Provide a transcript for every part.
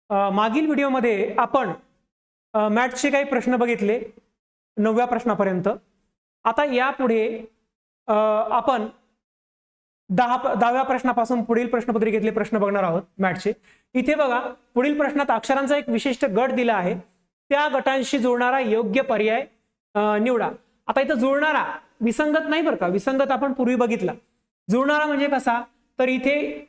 मागील व्हिडिओमध्ये आपण मॅथ्सचे काही प्रश्न बघितले 9व्या प्रश्नापर्यंत। आता यापुढे आपण 10व्या प्रश्नापासून पुढील प्रश्नपत्रिकेतले प्रश्न बघणार आहोत मॅथ्सचे। इथे बघा, पुढील प्रश्नात अक्षरांचा एक विशिष्ट गट दिला आहे, त्या गटांशी जोडणारा योग्य पर्याय निवडा। आता इथं जुळणारा विसंगत नाही बरं का, विसंगत आपण पूर्वी बघितला। जुळणारा म्हणजे कसा, तर इथे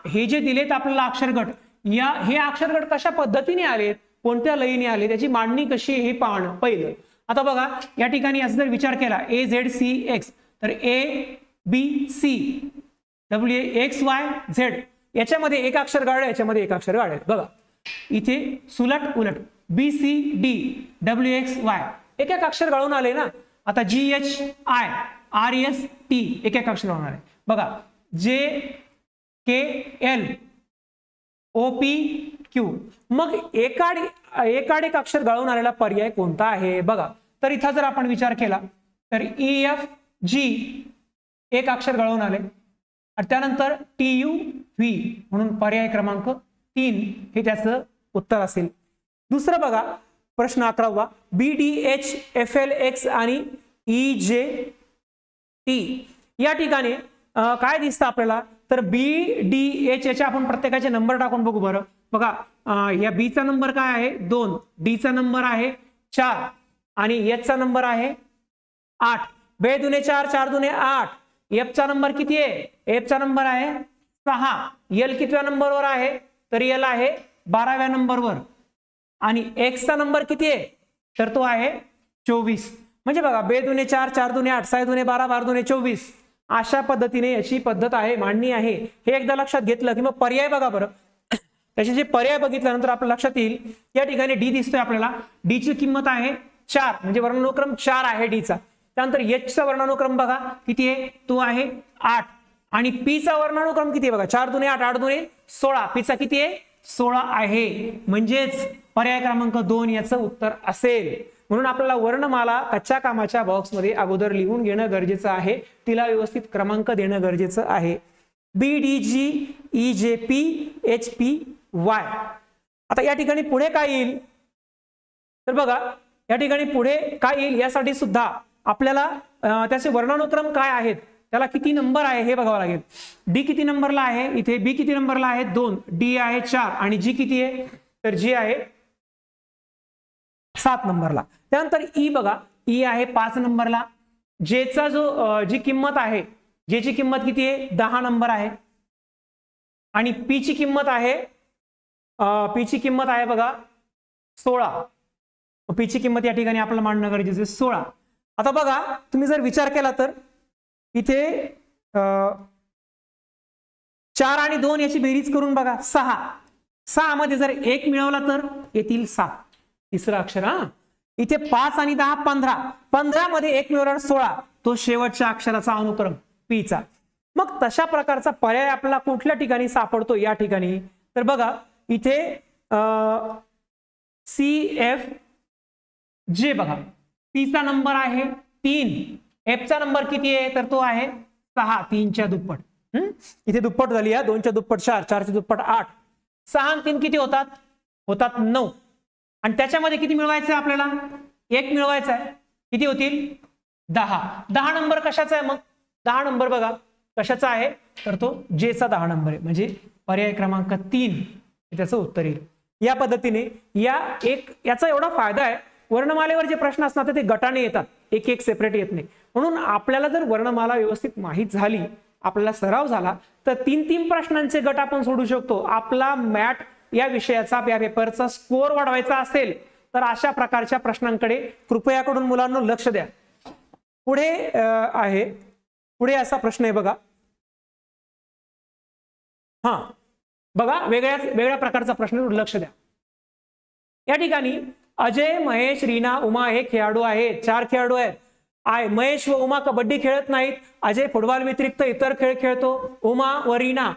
हे जे दिलेत आपल्याला अक्षरगट, हे अक्षरगट कशा पद्धतीने आलेत, कोणत्या लयीने आले, त्याची मांडणी कशी हे पाहणं पहिलं। आता बघा, या ठिकाणी असं जर विचार केला AZCX, तर ABC WXYZ याच्यामध्ये एक अक्षर गाळलं, याच्यामध्ये एक अक्षर गाळलं। बघा इथे सुलट उलट BCD WXY एक एक अक्षर गाळून आले ना। आता GHI RST एक एक अक्षर होणार आहे। बघा JKL OPQ, मग एकाड एक अक्षर गाळून आलेला पर्याय कोणता आहे बघा। तर इथं जर आपण विचार केला तर EFG एक अक्षर गाळून आले, आणि त्यानंतर TUV म्हणून पर्याय क्रमांक 3 हे त्याचं उत्तर असेल। दुसरं बघा, प्रश्न 11वा BDHFLX आणि EJT या ठिकाणी काय दिसतं आपल्याला, तर BDH याचे आपण प्रत्येकाचे नंबर टाकून बघू बरं। बघा या B चा नंबर काय आहे 2, D चा नंबर आहे 4 आणि H चा नंबर आहे 8। 2 दुने 4, 4 दुने 8। F चा नंबर किती आहे, F चा नंबर आहे 6। L कितव्या नंबरवर आहे, तर L आहे 12व्या नंबरवर, आणि X चा नंबर किती आहे, तर तो आहे 24। म्हणजे बघा 2 दुने 4, 4 दुने 8, 6 दुने 12, 12 दुने 24 अशा पद्धतीने याची पद्धत आहे, मांडणी आहे। हे एकदा लक्षात घेतलं की मग पर्याय बघा बरं, त्याचे जे पर्याय बघितल्यानंतर आपल्या लक्षात येईल। या ठिकाणी D दिसतोय आपल्याला, D ची किंमत आहे 4, म्हणजे वर्णानुक्रम 4 आहे D चा। त्यानंतर H चा वर्णानुक्रम बघा किती आहे, तो आहे 8, आणि P चा वर्णानुक्रम किती आहे बघा, 4 दुने 8, 8 दुने 16, P चा किती आहे 16 आहे, म्हणजेच पर्याय क्रमांक 2 याचं उत्तर असेल। म्हणून आपल्याला वर्णमाला कच्च्या कामाच्या बॉक्समध्ये अगोदर लिहून घेणं गरजेचं आहे, तिला व्यवस्थित क्रमांक देणं गरजेचं आहे। BDGEJPHPY। आता या ठिकाणी पुढे काय येईल, तर बघा या ठिकाणी पुढे काय येईल यासाठी सुद्धा आपल्याला त्याचे वर्णानुक्रम काय आहेत, त्याला किती नंबर आहे हे बघावं लागेल। D किती नंबरला आहे, इथे B किती नंबरला आहे 2, D आहे 4, आणि G किती आहे, तर G आहे 7 नंबरला। त्यानंतर E बघा, E आहे 5 नंबरला। J चा जी किंमत आहे, J ची किंमत किती आहे 10 नंबर आहे, आणि P ची किंमत आहे बघा 16। P ची किंमत या ठिकाणी आपल्याला मांडणं गरजेचं आहे 16। आता बघा तुम्ही जर विचार केला तर इथे 4 आणि 2 याची बेरीज करून बघा 6 मध्ये जर 1 मिळवला तर येतील 7, तिसरं अक्षर। इथे 5 आणि 10 15 मध्ये 1 मिळवला 16, तो शेवटच्या अक्षराचा अनुक्रम P चा। मग तशा प्रकारचा पर्याय आपल्याला कुठल्या ठिकाणी सापडतो या ठिकाणी, तर बघा इथे CFJ बघा, P चा नंबर आहे 3, F चा नंबर किती आहे, तर तो आहे 6, 3 च्या दुप्पट। इथे दुप्पट झाली, 2 च्या दुप्पट 4, 4 च्या दुप्पट 8, 6 आणि 3 किती होतात 9, आणि त्याच्यामध्ये किती मिळवायचं आहे आपल्याला, 1 मिळवायचा आहे, किती होतील 10। 10 नंबर कशाचा आहे, मग 10 नंबर बघा कशाचा आहे, तर तो J चा 10 नंबर आहे, म्हणजे पर्याय क्रमांक 3 त्याचं उत्तर येईल। या पद्धतीने याचा एवढा फायदा आहे, वर्णमालेवर जे प्रश्न असतात ते गटाने येतात, एक एक सेपरेट येत नाही। म्हणून आपल्याला जर वर्णमाला व्यवस्थित माहित झाली, आपल्याला सराव झाला, तर 3 प्रश्नांचे गट आपण सोडू शकतो। आपला मॅथ या विषयाचा या पेपरचा स्कोअर वाढवायचा असेल तर अशा प्रकारच्या प्रश्नांकडे कृपया करून मुलांना लक्ष द्या। पुढे असा प्रश्न आहे बघा, बघा वेगळ्या प्रकारचा प्रश्न, लक्ष द्या। या ठिकाणी अजय, महेश, रीना, उमा हे खेळाडू आहेत, 4 खेळाडू आहेत। महेश व उमा कबड्डी खेळत नाहीत, अजय फुटबॉल व्यतिरिक्त इतर खेळ खेळतो, उमा व रीना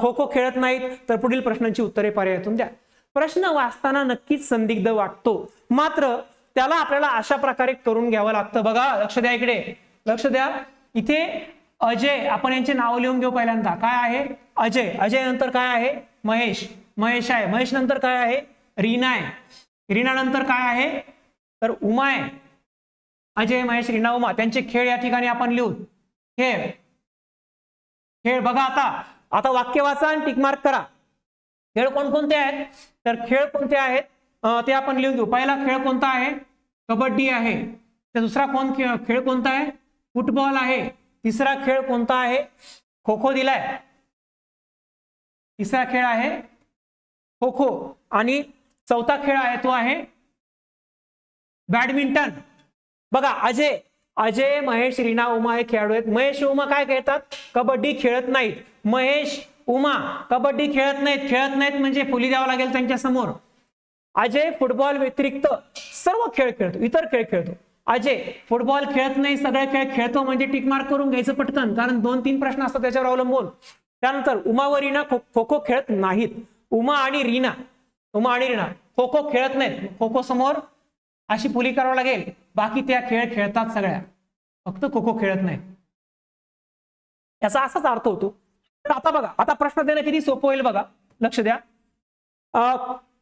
खो खो खेळत नाहीत, तर पुढील प्रश्नांची उत्तरे पर्यायातून द्या। प्रश्न वाचताना नक्कीच संदिग्ध वाटतो, मात्र त्याला आपल्याला अशा प्रकारे करून घ्यावं लागतं। बघा लक्ष द्या, इकडे लक्ष द्या, इथे अजय, आपण यांचे नाव लिहून घेऊ पहिल्यांदा. काय आहे? अजय. अजय नंतर काय आहे? महेश. महेश आहे. महेश नंतर काय आहे? रीना आहे. रीना नंतर काय आहे? तर उमा आहे. अजय, महेश, रीना, उमा. त्यांचे खेळ या ठिकाणी आपण लिहू. खेळ. खेळ बघा आता. आता वाक्य वाचा आणि टिक मार्क करा. खेळ कोणकोणते आहेत? तर खेळ कोणते आहेत ते आपण लिहून घेऊ. पहिला खेळ कोणता आहे? कबड्डी आहे. तर दुसरा खेळ कोणता आहे? फुटबॉल आहे. तिसरा खेळ कोणता आहे? खो खो दिलाय. तिसरा खेळ आहे खो खो. आणि चौथा खेळ आहे तो आहे बॅडमिंटन. बघा अजय, अजय, महेश, रीना, उमा हे खेळाडू आहेत. महेश, उमा काय खेळतात? कबड्डी खेळत नाहीत. महेश, उमा कबड्डी खेळत नाहीत म्हणजे फुली द्यावं लागेल त्यांच्या समोर. अजय फुटबॉल व्यतिरिक्त सर्व खेळ खेळतो, इतर खेळ खेळतो. अजय फुटबॉल खेळत नाही, सगळे खेळ खेळतो म्हणजे टिक मार्क करून घ्यायचं पटकन, कारण 2-3 प्रश्न असतात त्याच्यावर अवलंबून. त्यानंतर उमा व रीना खो खो खेळत नाहीत. उमा आणि रीना खो खो खेळत नाहीत. खो खो समोर अशी फुली करावं लागेल. बाकी त्या खेळ खेळतात सगळ्या, फक्त खो खो खेळत नाही. याचा असाच अर्थ होतो. तर आता बघा, आता प्रश्न देणं किती सोपं होईल बघा, लक्ष द्या.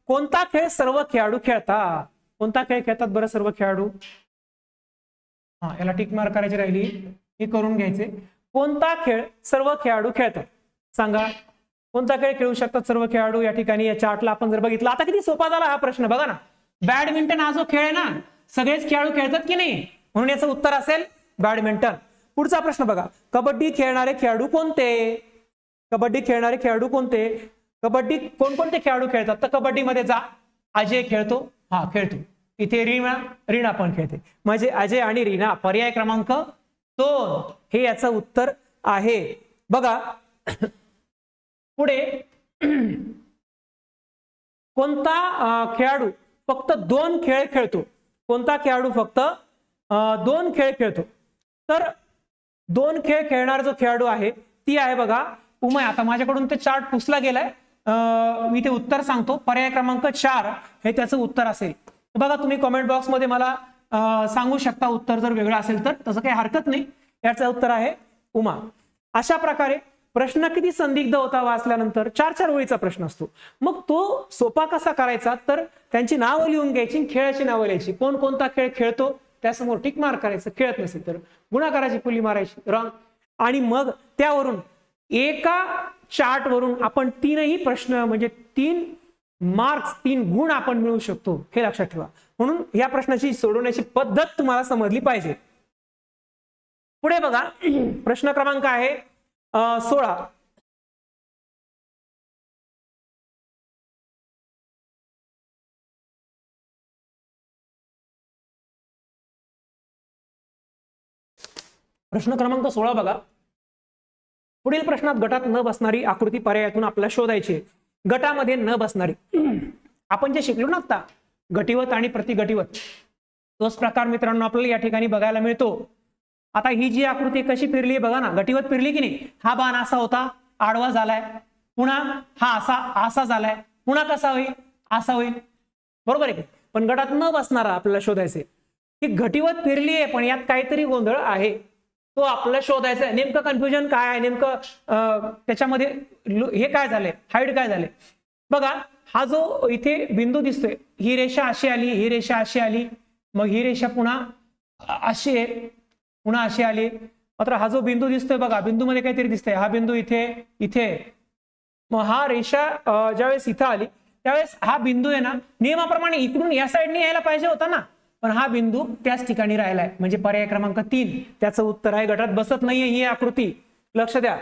कोणता खेळ सर्व खेळाडू खेळतात? कोणता खेळ खेळतात बरं सर्व खेळाडू? हा, याला टिक मार्क करायची राहिली, हे करून घ्यायचे. कोणता खेळ सर्व खेळाडू खेळतात? सांगा, कोणता खेळ खेळू शकतात सर्व खेळाडू? या ठिकाणी या चार्टला आपण जर बघितलं, आता किती सोपा झाला हा प्रश्न बघा ना. बॅडमिंटन हा जो खेळ आहे ना, सगळेच खेळाडू खेळतात की नाही, म्हणून याचं उत्तर असेल बॅडमिंटन. पुढचा प्रश्न बघा, कबड्डी खेळणारे खेळाडू कोणते? कबड्डी खेळणारे खेळाडू कोणते? कबड्डी कोणकोणते खेळाडू खेळतात? तर कबड्डीमध्ये जा, अजय खेळतो, हा खेळतो. इथे रीना पण खेळते, म्हणजे अजय आणि रीना. पर्याय क्रमांक 2 हे याचं उत्तर आहे. बघा पुढे, कोणता खेळाडू फक्त 2 खेळ खेळतो? कोणता खेळाडू फक्त 2 खेळ खेळतो? तर 2 खेळ खेळणारा जो खेळाडू आहे ती आहे बघा उमा. आता माझ्याकडून ते चार्ट पुसला गेलाय, मी ते उत्तर सांगतो. पर्याय क्रमांक 4 हे त्याचं उत्तर असेल. बघा तुम्ही कमेंट बॉक्समध्ये मला सांगू शकता उत्तर जर वेगळं असेल तर, तसं काही हरकत नाही. याचं उत्तर आहे उमा. अशा प्रकारे प्रश्न किती संदिग्ध होता वाचल्यानंतर, 4-4 ओळीचा प्रश्न असतो. मग तो सोपा कसा करायचा? तर त्यांची नावं लिहून घ्यायची, खेळाची नावं लिहायची. कोण कोणता खेळ खेळतो त्यासमोर टिक मार्क करायचं. खेळत नसेल तर गुणाकाराची फुली मारायची, रॉंग. आणि मग त्यावरून एका चार्ट वरून आपण 3ही प्रश्न म्हणजे 3 मार्क्स 3 गुण आपण मिळवू शकतो, हे लक्षात ठेवा. म्हणून या प्रश्नाची सोडवण्याची पद्धत तुम्हाला समजली पाहिजे. पुढे बघा, प्रश्न क्रमांक आहे 16. प्रश्न क्रमांक 16 बघा. पुढील प्रश्नात गटात न बसणारी आकृती पर्यायातून आपल्याला शोधायची. गटामध्ये न बसणारी, आपण जे शिकलो ना आता, गटिवत आणि प्रतिगटिवत, तोच प्रकार मित्रांनो आपल्याला या ठिकाणी बघायला मिळतो. आता ही जी आकृती कशी फिरली बघा ना, गटिवत फिरली की नाही. हा बाण असा होता, आडवा झालाय, पुन्हा हा असा झालाय, पुन्हा कसा होईल? असा होईल, बरोबर आहे. पण गटात न बसणारा आपल्याला शोधायचे. ही घटिवत फिरली आहे पण यात काहीतरी गोंधळ आहे, तो आपल्याला शोधायचा आहे. नेमकं कन्फ्युजन काय आहे, नेमकं त्याच्यामध्ये हे काय झालंय, हाईड काय झालंय बघा. हा जो इथे बिंदू दिसतोय, ही रेषा अशी आली, ही रेषा अशी आली, मग ही रेषा पुन्हा अशी आहे, पुन्हा अशी आली. मात्र हा जो बिंदू दिसतोय बघा, बिंदू मध्ये काहीतरी दिसतंय. हा बिंदू इथे, मग हा रेषा ज्यावेळेस इथं आली त्यावेळेस हा बिंदू आहे ना, नियमाप्रमाणे इकडून या साईडने यायला पाहिजे होता ना, पण हा बिंदू त्याच ठिकाणी राहिलाय, म्हणजे पर्याय क्रमांक 3 त्याचं उत्तर आहे. गटात बसत नाहीये ही आकृती, लक्ष द्या.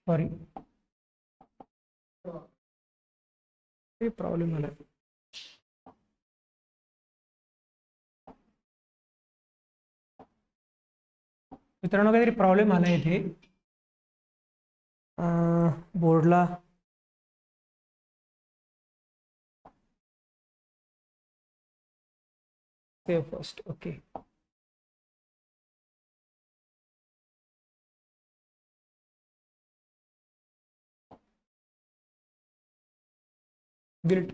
सॉरी, प्रॉब्लेम झाला मित्रांनो, काहीतरी प्रॉब्लेम आला इथे बोर्डला. Save first. Okay, build.